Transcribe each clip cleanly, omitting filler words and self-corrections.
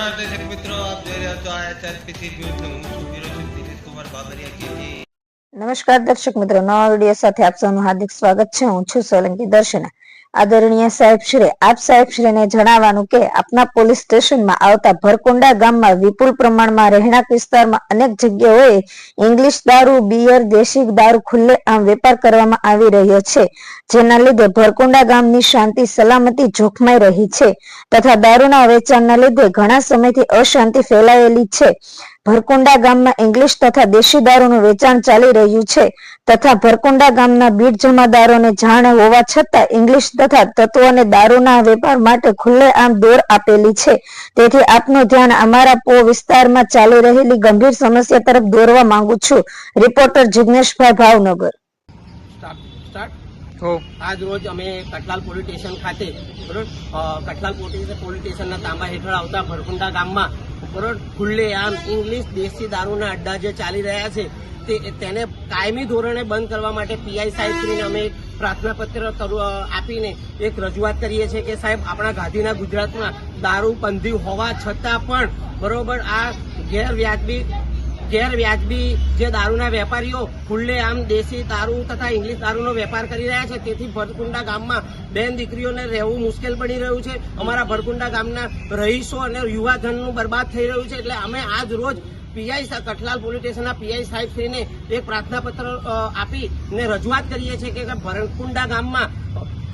નમસ્કાર દર્શક મિત્રો, આપ જોઈ રહ્યા છો SRPC ન્યૂઝ ને હું છું હીરો દિનેશ કુમાર બાબરિયા કેજી। નમસ્કાર દર્શક મિત્રો, નવા વિડીયો સાથે આપ સૌનું હાર્દિક સ્વાગત છે। હું છું સોલંકી દર્શના। આદરણીય સાહેબશ્રી, આપ સાહેબશ્રીને જણાવવાનું કે આપના પોલીસ સ્ટેશનમાં આવતા ભરકુંડા ગામમાં વિપુલ પ્રમાણમાં રહેણાંક વિસ્તારમાં અનેક જગ્યાઓએ ઇંગ્લિશ દારૂ, બિયર, દેશી દારૂ ખુલ્લે આમ વેપાર કરવામાં આવી રહ્યો છે, જેના લીધે ભરકુંડા ગામની શાંતિ સલામતી જોખમાઈ રહી છે તથા દારૂના વેચાણના લીધે ઘણા સમયથી અશાંતિ ફેલાયેલી છે। ભરકુંડા ગામમાં ઇંગ્લિશ તથા દેશી દારૂનું વેચાણ ચાલી રહ્યું છે તથા ભરકુંડા ગામના બીટ જમાદારોને જાણ હોવા છતાં ઇંગ્લિશ તથા તત્વોને દારૂના વેપાર માટે ખુલ્લેઆમ દોર આપેલી છે। તેથી આપનું ધ્યાન અમારા વિસ્તારમાં ચાલી રહેલી ગંભીર સમસ્યા તરફ દોરવા માંગુ છું। રિપોર્ટર જિગ્નેશભાઈ, ભાવનગર। આજ રોજ અમે કઠલાલ પોલીસ સ્ટેશન ખાતે કઠલાલ પોલીસ સ્ટેશનના તાંબા હેઠળ આવતા ભરકુંડા ગામમાં ખુલ્લેઆમ ઇંગ્લિશ દેશી દારૂના અડ્ડા જે ચાલી રહ્યા છે તેને કાયમી ધોરણે બંધ કરવા માટે પીઆઈ સાહેબશ્રીને અમે પ્રાર્થનાપત્ર આપીને એક રજૂઆત કરીએ છીએ કે સાહેબ, આપણા ગાંધીના ગુજરાતમાં દારૂ બંધી હોવા છતાં પણ બરોબર આ ગેરવ્યાજબી જે દારૂના વેપારીઓ ખુલ્લેઆમ દેશી દારૂ તથા ઇંગ્લિશ દારૂનો વેપાર કરી રહ્યા છે, તેથી ભરકુંડા ગામમાં બેન દીકરીઓને રહેવું મુશ્કેલ બની રહ્યું છે। અમારા ભરકુંડા ગામના રહીશો અને યુવાધનનું બરબાદ થઈ રહ્યું છે। એટલે અમે આજ રોજ પીઆઈ કઠલાલ પોલીસ સ્ટેશનના પીઆઈ સાહેબશ્રીને એક પ્રાર્થનાપત્ર આપીને રજૂઆત કરીએ છીએ કે ભરકુંડા ગામમાં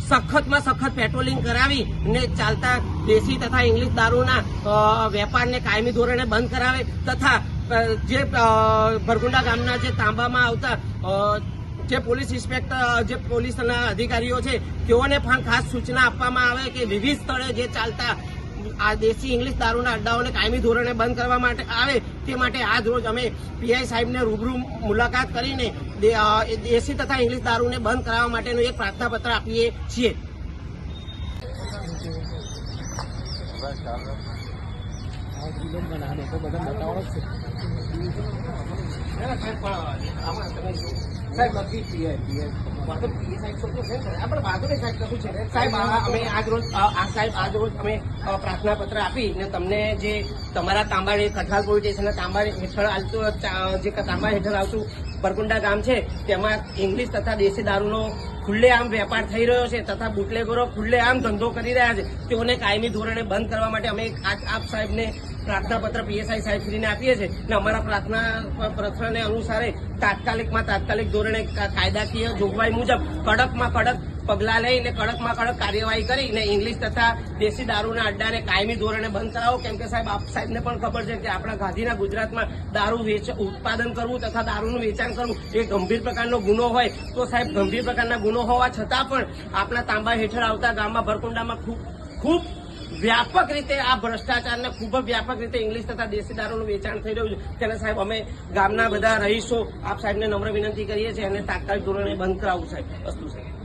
સખતમાં સખત પેટ્રોલિંગ કરાવી ને ચાલતા દેશી તથા ઇંગ્લિશ દારૂના વેપારને કાયમી ધોરણે બંધ કરાવે તથા જે ભરકુંડા ગામના જે તાંબામાં આવતા જે પોલીસ ઇન્સ્પેક્ટર, જે પોલીસના અધિકારીઓ છે તેઓને પણ ખાસ સૂચના આપવામાં આવે કે વિવિધ સ્થળે જે ચાલતા આ દેશી ઇંગ્લિશ દારૂના અડ્ડાઓને કાયમી ધોરણે બંધ કરવા માટે આવે તે માટે આજ રોજ અમે પીઆઈ સાહેબને રૂબરૂ મુલાકાત કરીને દેશી તથા ઇંગ્લિશ દારૂને બંધ કરાવવા માટેનું એક પ્રાર્થનાપત્ર આપીએ છીએ। પ્રાર્થનાપત્ર આપીને તમને જે તમારા તાંબા કઠલાલ પોલીસ સ્ટેશનના તાંબા હેઠળ આવતું જે તાંબા હેઠળ આવતું ભરકુંડા ગામ છે તેમાં ઇંગ્લિશ તથા દેશી દારૂનો ખુલ્લેઆમ વેપાર થઈ રહ્યો છે તથા બુટલેગરો ખુલ્લેઆમ ધંધો કરી રહ્યા છે, તેઓને કાયમી ધોરણે બંધ કરવા માટે અમે આપ સાહેબને પ્રાર્થનાપત્ર પીએસઆઈ સાહેબશ્રીને આપીએ છીએ અને અમારા પ્રાર્થના પત્રને અનુસારે તાત્કાલિક ધોરણે કાયદાકીય જોગવાઈ મુજબ કડકમાં કડક પગલાં લઈને કડકમાં કડક કાર્યવાહી કરીને ઇંગ્લિશ તથા દેશી દારૂના અડ્ડાને કાયમી ધોરણે બંધ કરાવો। કેમ કે સાહેબ, આપ સાહેબને પણ ખબર છે કે આપણા ગાંધીના ગુજરાતમાં દારૂ ઉત્પાદન કરવું તથા દારૂનું વેચાણ કરવું એ ગંભીર પ્રકારનો ગુનો હોય તો સાહેબ, ગંભીર પ્રકારના ગુનો હોવા છતાં પણ આપણા તાંબા હેઠળ આવતા ગામમાં ભરકુંડામાં ખૂબ વ્યાપક રીતે આ ભ્રષ્ટાચારને ખૂબ જ વ્યાપક રીતે ઇંગ્લિશ તથા દેશી દારૂનું વેચાણ થઈ રહ્યું છે। તેને સાહેબ અમે ગામના બધા રહીશો આપ સાહેબને નમ્ર વિનંતી કરીએ છીએ અને તાત્કાલિક ધોરણે બંધ કરાવવું સાહેબ। વસ્તુ સાહેબ।